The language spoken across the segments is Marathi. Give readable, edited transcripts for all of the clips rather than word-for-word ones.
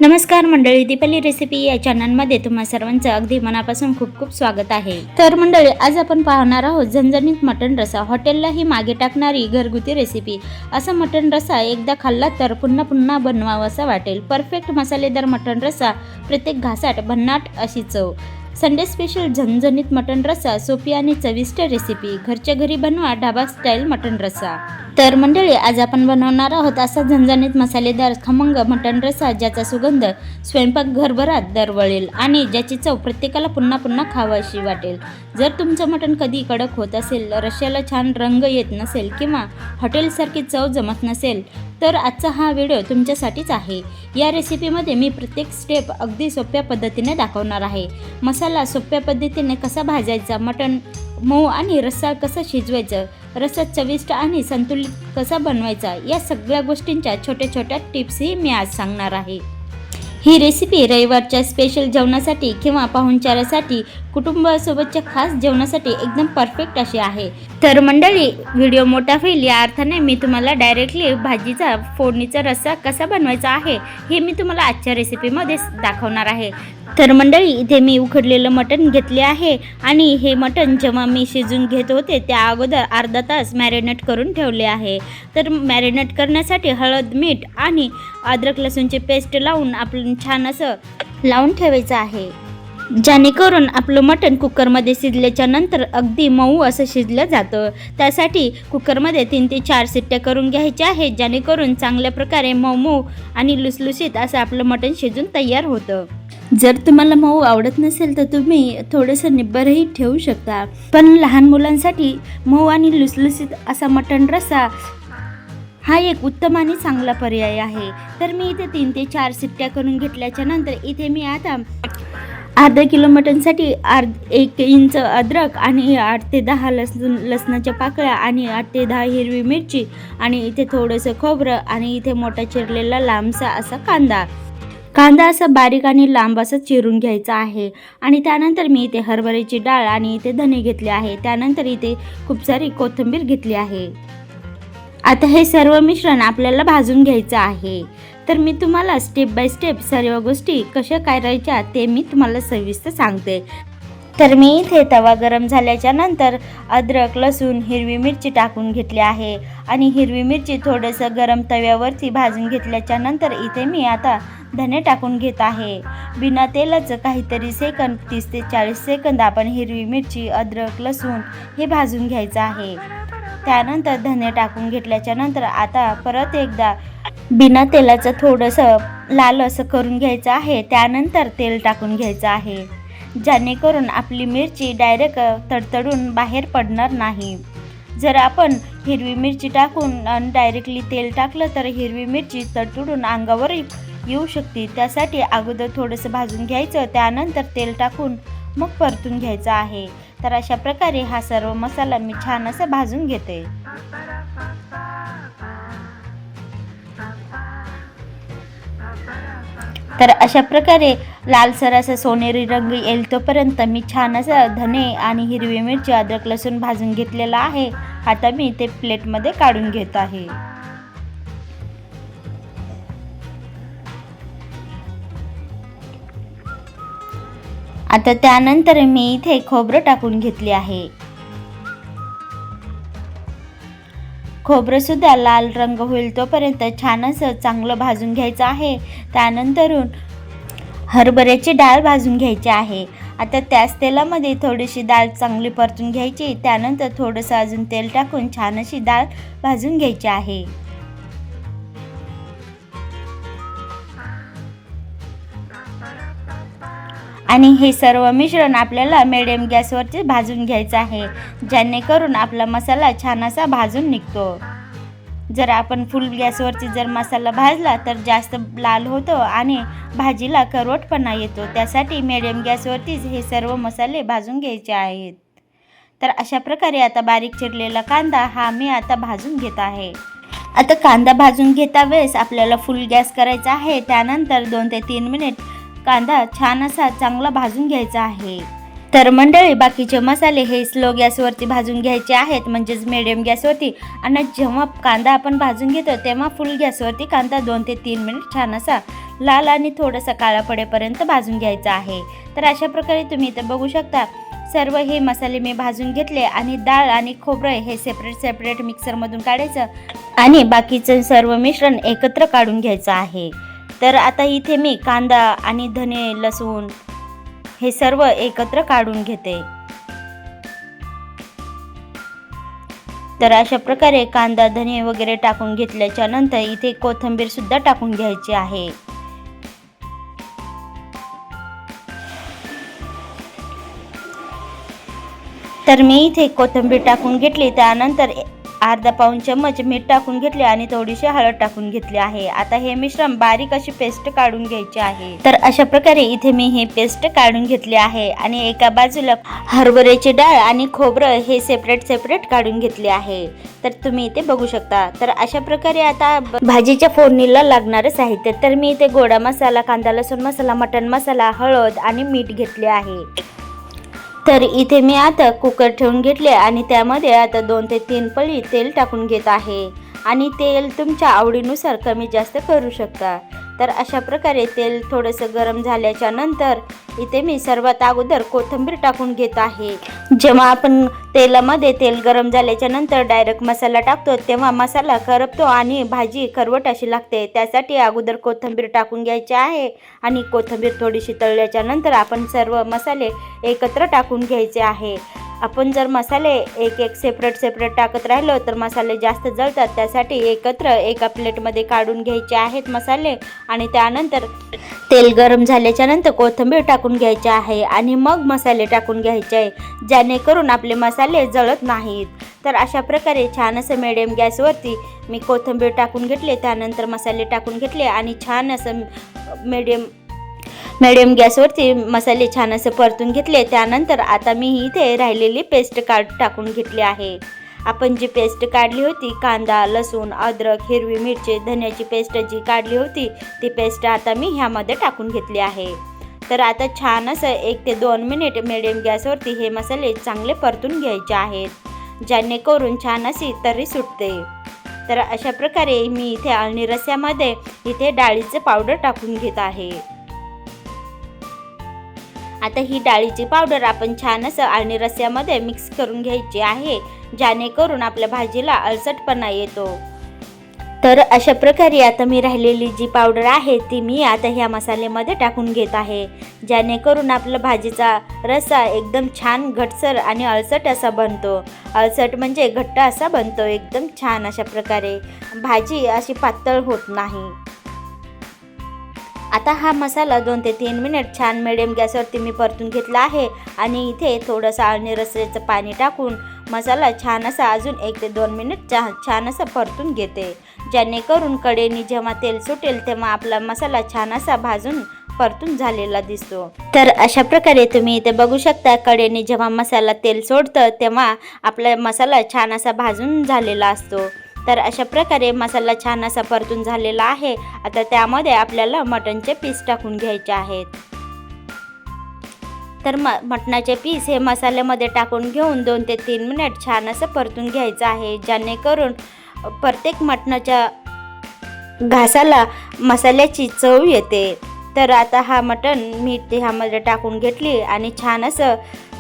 नमस्कार मंडळी, दीपाली रेसिपी या चॅनलमध्ये तुम्हा सर्वांचं अगदी मनापासून खूप खूप स्वागत आहे। तर मंडळी, आज आपण पाहणार आहोत झणझणीत मटण रस्सा। हॉटेललाही मागे टाकणारी घरगुती रेसिपी। असा मटण रस्सा एकदा खाल्ला तर पुन्हा पुन्हा बनवावासा वाटेल। परफेक्ट मसालेदार मटण रस्सा, प्रत्येक घासात भन्नाट अशी चव। संडे स्पेशल झणझणीत मटण रस्सा, सोपी आणि चविष्ट रेसिपी। घरच्या घरी बनवा ढाबा स्टाईल मटण रस्सा। तर मंडळी, आज आपण बनवणार आहोत असा झणझणीत मसालेदार खमंग मटण रस्सा, ज्याचा सुगंध स्वयंपाकघरभरात दरवळेल आणि ज्याची चव प्रत्येकाला पुन्हा पुन्हा खावाशी वाटेल। जर तुमचं मटण कधी कडक होत असेल, रश्श्याला छान रंग येत नसेल किंवा हॉटेलसारखी चव जमत नसेल, तर आजचा हा व्हिडिओ तुमच्यासाठीच आहे। या रेसिपीमध्ये मी प्रत्येक स्टेप अगदी सोप्या पद्धतीने दाखवणार आहे। मसाला सोप्या पद्धतीने कसा भाजायचा, मटण मऊ आणि रस्सा कसा शिजवायचा, रस्सा चविष्ट आणि संतुलित कसा बनवायचा, या सगळ्या गोष्टींच्या छोट्या छोट्या टिप्सही मी आज सांगणार आहे। ही रेसिपी रविवारच्या स्पेशल जेवणासाठी किंवा पाहुणचारासाठी, कुटुंबासोबतच्या खास जेवणासाठी एकदम परफेक्ट अशी आहे। तर मंडळी, व्हिडिओ मोठा होईल या अर्थाने मी तुम्हाला डायरेक्टली भाजीचा फोडणीचा रस्सा कसा बनवायचा आहे हे मी तुम्हाला आजच्या रेसिपीमध्ये दाखवणार आहे। तर मंडळी, इथे मी उकडलेलं मटण घेतले आहे आणि हे मटण जेव्हा मी शिजून घेत होते त्या अगोदर अर्धा तास मॅरिनेट करून ठेवले आहे। तर मॅरिनेट करण्यासाठी हळद, मीठ आणि अद्रक लसूणची पेस्ट लावून आपण छान असं लावून ठेवायचं आहे, जेणेकरून आपलं मटण कुकरमध्ये शिजल्याच्या नंतर अगदी मऊ असं शिजलं जातं। त्यासाठी कुकरमध्ये 3 ते 4 शिट्ट्या करून घ्यायच्या आहेत, जेणेकरून चांगल्या प्रकारे मऊ आणि लुसलुसीत असं आपलं मटण शिजून तयार होतं। जर तुम्हाला मऊ आवडत नसेल तर तुम्ही थोडंसं निब्बरही ठेवू शकता, पण लहान मुलांसाठी मऊ आणि लुसलुसीत असा मटण रस्सा हा एक उत्तम आणि चांगला पर्याय आहे। तर मी इथे 3 ते 4 शिट्ट्या करून घेतल्याच्या नंतर इथे मी आता अर्धा किलो मटणसाठी 1 इंच अद्रक आणि 8 ते 10 लसणाच्या पाकळ्या आणि 8 ते 10 हिरवी मिरची आणि इथे थोडंसं खोबरं आणि इथे मोठा चिरलेला लांबसा असा कांदा असा बारीक आणि लांब असा चिरून घ्यायचा आहे। आणि त्यानंतर मी इथे हरभऱ्याची डाळ आणि इथे धने घेतले आहे। त्यानंतर इथे खूप सारी कोथिंबीर घेतली आहे। आता हे सर्व मिश्रण आपल्याला भाजून घ्यायचं आहे। तर मी तुम्हाला स्टेप बाय स्टेप सर्व गोष्टी कशा करायच्या ते मी तुम्हाला सविस्तर सांगते। तर मी इथे तवा गरम झाल्याच्या नंतर अद्रक, लसूण, हिरवी मिरची टाकून घेतली आहे आणि हिरवी मिरची थोडंसं गरम तव्यावरती भाजून घेतल्याच्या नंतर इथे मी आता धने टाकून घेत आहे। बिना तेलाचं काहीतरी सेकंद 30 ते 40 सेकंद आपण हिरवी मिरची, अद्रक, लसूण हे भाजून घ्यायचं आहे। त्यानंतर धने टाकून घेतल्याच्या नंतर आता परत एकदा बिना तेलाचं थोडंसं लाल असं करून घ्यायचं आहे। त्यानंतर तेल टाकून घ्यायचं आहे, जेणेकरून आपली मिरची डायरेक्ट तडतडून बाहेर पडणार नाही। जर आपण हिरवी मिरची टाकून डायरेक्टली तेल टाकलं तर हिरवी मिरची तडतडून अंगावर येऊ शकते। त्यासाठी अगोदर थोडंसं भाजून घ्यायचं, त्यानंतर तेल टाकून मग परतून घ्यायचं आहे। तर अशा प्रकारे हा सर्व मसाला मी छान असं भाजून घेते। तर अशा प्रकारे लालसर असा सोनेरी रंग येईल तोपर्यंत मी छान असं धने आणि हिरवी मिरची, अद्रक, लसूण भाजून घेतलेला आहे। आता मी ते प्लेटमध्ये काढून घेत आहे। आता त्यानंतर मी इथे खोबरं टाकून घेतले आहे। खोबरं सुद्धा लाल रंग होईल तोपर्यंत छान असं चांगलं भाजून घ्यायचं आहे। त्यानंतरून हरभऱ्याची डाळ भाजून घ्यायची आहे। आता त्याच तेलामध्ये थोडीशी डाळ चांगली परतून घ्यायची, त्यानंतर थोडंसं अजून तेल टाकून छान अशी डाळ भाजून घ्यायची आहे। आणि हे सर्व मिश्रण आपल्याला मिडियम गॅसवरती भाजून घ्यायचं आहे, जेणेकरून आपला मसाला छान असा भाजून निघतो। जर आपण फुल गॅसवरती जर मसाला भाजला तर जास्त लाल होतो आणि भाजीला करवटपणा येतो। त्यासाठी मिडियम गॅसवरतीच हे सर्व मसाले भाजून घ्यायचे आहेत। तर अशा प्रकारे आता बारीक चिरलेला कांदा हा मी आता भाजून घेत आहे। आता कांदा भाजून घेता वेळेस आपल्याला फुल गॅस करायचा आहे। त्यानंतर 2 ते 3 मिनिट कांदा छान असा चांगला भाजून घ्यायचा आहे। तर मंडळी, बाकीचे मसाले हे स्लो गॅसवरती भाजून घ्यायचे आहेत, म्हणजेच मिडियम गॅसवरती. आणि जेव्हा कांदा आपण भाजून घेतो तेव्हा फुल गॅसवरती कांदा 2 ते 3 मिनिट छान असा लाल आणि थोडासा काळा पडेपर्यंत भाजून घ्यायचा आहे. तर अशा प्रकारे तुम्ही इथे बघू शकता सर्व हे मसाले मी भाजून घेतले आणि डाळ आणि खोबरं हे सेपरेट मिक्सरमधून काढायचं आणि बाकीचं सर्व मिश्रण एकत्र काढून घ्यायचं आहे. तर आता इथे मी कांदा आणि धने, लसूण हे सर्व एकत्र काढून घेते. तर अशा प्रकारे कांदा, धने वगैरे टाकून घेतल्याच्या नंतर इथे कोथिंबीर सुद्धा टाकून घ्यायची आहे. तर मी इथे कोथिंबीर टाकून घेतली, त्यानंतर अर्धा पाऊण चम्मच मीठ टाकून घेतले आणि थोडीशी हळद टाकून घेतली आहे. आता हे मिश्रण बारीक अशी पेस्ट काढून घ्यायची आहे. तर अशा प्रकारे इथे मी हे पेस्ट काढून घेतली आहे आणि एका बाजूला हरभऱ्याची डाळ आणि खोबरं हे सेपरेट काढून घेतले आहे. तर तुम्ही इथे बघू शकता. तर अशा प्रकारे आता भाजीच्या फोडणीला लागणारं साहित्य, तर मी इथे गोडा मसाला, कांदा लसूण मसाला, मटण मसाला, हळद आणि मीठ घेतले आहे. तर इथे मी आता कुकर ठेवून घेतले आणि त्यामध्ये आता 2 ते 3 पळी तेल टाकून घेत आहे आणि तेल तुमच्या आवडीनुसार कमी जास्त करू शकता. तर अशा प्रकारे तेल थोडंसं गरम झाल्याच्या नंतर इथे मी सर्वात अगोदर कोथिंबीर टाकून घेत आहे. जेव्हा आपण तेलामध्ये तेल गरम झाल्याच्या नंतर डायरेक्ट मसाला टाकतो तेव्हा मसाला करपतो आणि भाजी करवट अशी लागते. त्यासाठी अगोदर कोथिंबीर टाकून घ्यायची आहे आणि कोथिंबीर थोडीशी तळल्याच्या नंतर आपण सर्व मसाले एकत्र टाकून घ्यायचे आहे. आपण जर मसाले एक सेपरेट टाकत राहिलो तर मसाले जास्त जळतात. त्यासाठी एकत्र एका प्लेटमध्ये काढून घ्यायचे आहेत मसाले आणि त्यानंतर तेल गरम झाल्याच्या नंतर कोथिंबीर टाकून घ्यायचे आहे आणि मग मसाले टाकून घ्यायचे आहे, जेणेकरून आपले मसाले जळत नाहीत. तर अशा प्रकारे छान असं मिडियम गॅसवरती मी कोथिंबीर टाकून घेतले, त्यानंतर मसाले टाकून घेतले आणि छान असं मिडियम गॅसवरती मसाले छान असे परतून घेतले. त्यानंतर आता मी इथे राहिलेली पेस्ट टाकून घेतली आहे. आपण जी पेस्ट काढली होती, कांदा, लसूण, अद्रक, हिरवी मिरची, धन्याची पेस्ट जी काढली होती ती पेस्ट आता मी ह्यामध्ये टाकून घेतली आहे. तर आता छान असं 1 ते 2 मिनिट मिडियम गॅसवरती हे मसाले चांगले परतून घ्यायचे आहेत, जेणेकरून छान अशी तर्री सुटते. तर अशा प्रकारे मी इथे अळणी रस्स्यामध्ये इथे डाळीचे पावडर टाकून घेत आहे. आता ही डाळीची पावडर आपण छान असं अळणी रस्स्यामध्ये मिक्स करून घ्यायची आहे, जेणेकरून आपल्या भाजीला अलचटपणा येतो. तर अशा प्रकारे आता मी राहिलेली जी पावडर आहे ती मी आता ह्या मसाल्यामध्ये टाकून घेत आहे, जेणेकरून आपला भाजीचा रस्सा एकदम छान घटसर आणि अलचट असा बनतो. अलचट म्हणजे घट्ट असा बनतो, एकदम छान अशा प्रकारे भाजी अशी पातळ होत नाही. आता हा मसाला 2 ते 3 मिनिट छान मिडियम गॅसवरती मी परतून घेतला आहे आणि इथे थोडंसं अळणी रस्स्याचं पाणी टाकून मसाला छान असा अजून 1 ते 2 मिनिट छान असा परतून घेते, जेणेकरून कढईने जेव्हा तेल सुटेल तेव्हा आपला मसाला छान असा भाजून परतून झालेला दिसतो. तर अशा प्रकारे तुम्ही इथे बघू शकता, कढईने जेव्हा मसाला तेल सोडतं तेव्हा आपला मसाला छान असा भाजून झालेला असतो. तर अशा प्रकारे मसाला छान असा परतून झालेला आहे. आता त्यामध्ये आपल्याला मटणचे पीस टाकून घ्यायचे आहेत. तर मटणाचे पीस हे मसाल्यामध्ये टाकून घेऊन 2 ते 3 मिनिट छान असं परतून घ्यायचं आहे, जेणेकरून प्रत्येक मटणाच्या घासाला मसाल्याची चव येते. तर आता हा मटण मी ह्यामध्ये टाकून घेतली आणि छान असं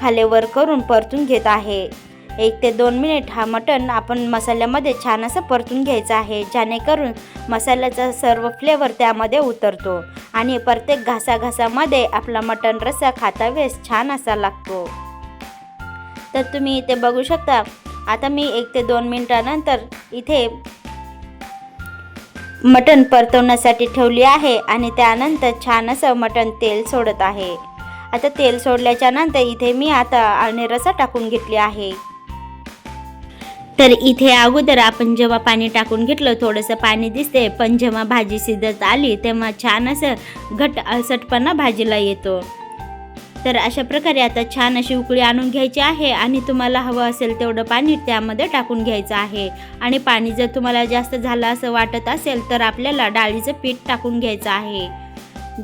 खालीवर करून परतून घेत आहे. 1 ते 2 मिनिट हा मटण आपण मसाल्यामध्ये छान असं परतून घ्यायचं आहे, जेणेकरून मसाल्याचा सर्व फ्लेवर त्यामध्ये उतरतो आणि प्रत्येक घासाघासामध्ये आपला मटण रस्सा खाता वेळेस छान असा लागतो. तर तुम्ही इथे बघू शकता, आता मी 1 ते 2 मिनिटानंतर इथे मटण परतवण्यासाठी ठेवली आहे आणि त्यानंतर छान असं मटण तेल सोडत आहे. आता तेल सोडल्याच्या नंतर इथे मी आता अळणी रस्सा टाकून घेतली आहे. तर इथे अगोदर आपण जेव्हा पाणी टाकून घेतलं थोडंसं पाणी दिसते, पण जेव्हा भाजी शिजत आली तेव्हा छान असं घट्ट अलसटपणा भाजीला येतो. तर अशा प्रकारे आता छान अशी उकळी आणून घ्यायची आहे आणि तुम्हाला हवं असेल तेवढं पाणी त्यामध्ये टाकून घ्यायचं आहे. आणि पाणी जर तुम्हाला जास्त झालं असं वाटत असेल तर आपल्याला डाळीचं पीठ टाकून घ्यायचं आहे.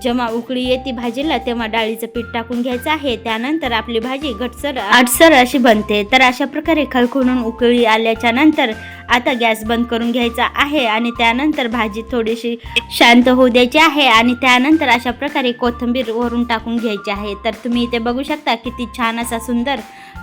जेव्हा उकळी येते भाजीला तेव्हा डाळीचं पीठ टाकून घ्यायचं आहे. त्यानंतर आपली भाजी घटसर आटसर अशी बनते. तर अशा प्रकारे खळखळून उकळी आल्याच्या नंतर आता गॅस बंद करून घ्यायचा आहे आणि त्यानंतर भाजी थोडीशी शांत होऊ द्यायची आहे आणि त्यानंतर अशा प्रकारे कोथिंबीर वरून टाकून घ्यायची आहे. तर तुम्ही इथे बघू शकता किती छान असा सुंदर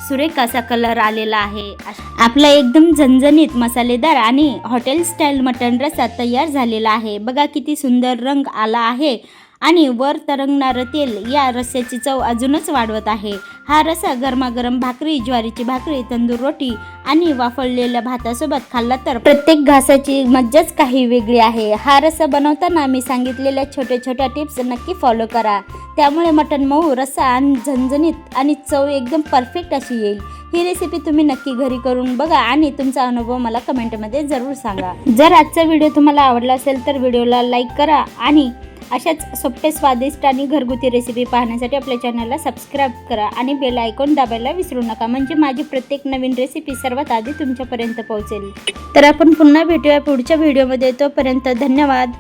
सुरेख असा कलर आलेला आहे. आपला एकदम झणझणीत मसालेदार आणि हॉटेल स्टाईल मटण रस्सा तयार झालेला आहे. बघा किती सुंदर रंग आला आहे आणि वर तरंगणारं तेल या रस्स्याची चव अजूनच वाढवत आहे. हा रस्सा गरमागरम भाकरी, ज्वारीची भाकरी, तंदूर रोटी आणि वाफळलेल्या भातासोबत खाल्ला तर प्रत्येक घासाची मज्जाच काही वेगळी आहे. हा रस्सा बनवताना मी सांगितलेल्या छोट्या छोट्या टिप्स नक्की फॉलो करा. त्यामुळे मटण मऊ, रस्सा आणि झणझणीत आणि चव एकदम परफेक्ट अशी येईल. ही रेसिपी तुम्ही नक्की घरी करून बघा आणि तुमचा अनुभव मला कमेंटमध्ये जरूर सांगा. जर आजचा व्हिडिओ तुम्हाला आवडला असेल तर व्हिडिओला लाईक करा आणि अशाच सोपे, स्वादिष्ट आणि घरगुती रेसिपी पाहण्यासाठी आपल्या चॅनलला सबस्क्राईब करा आणि बेल आयकॉन दाबायला विसरू नका, म्हणजे माझी प्रत्येक नवीन रेसिपी सर्वात आधी तुमच्यापर्यंत पोहोचेल. तर आपण पुन्हा भेटूया पुढच्या व्हिडिओमध्ये. तोपर्यंत धन्यवाद.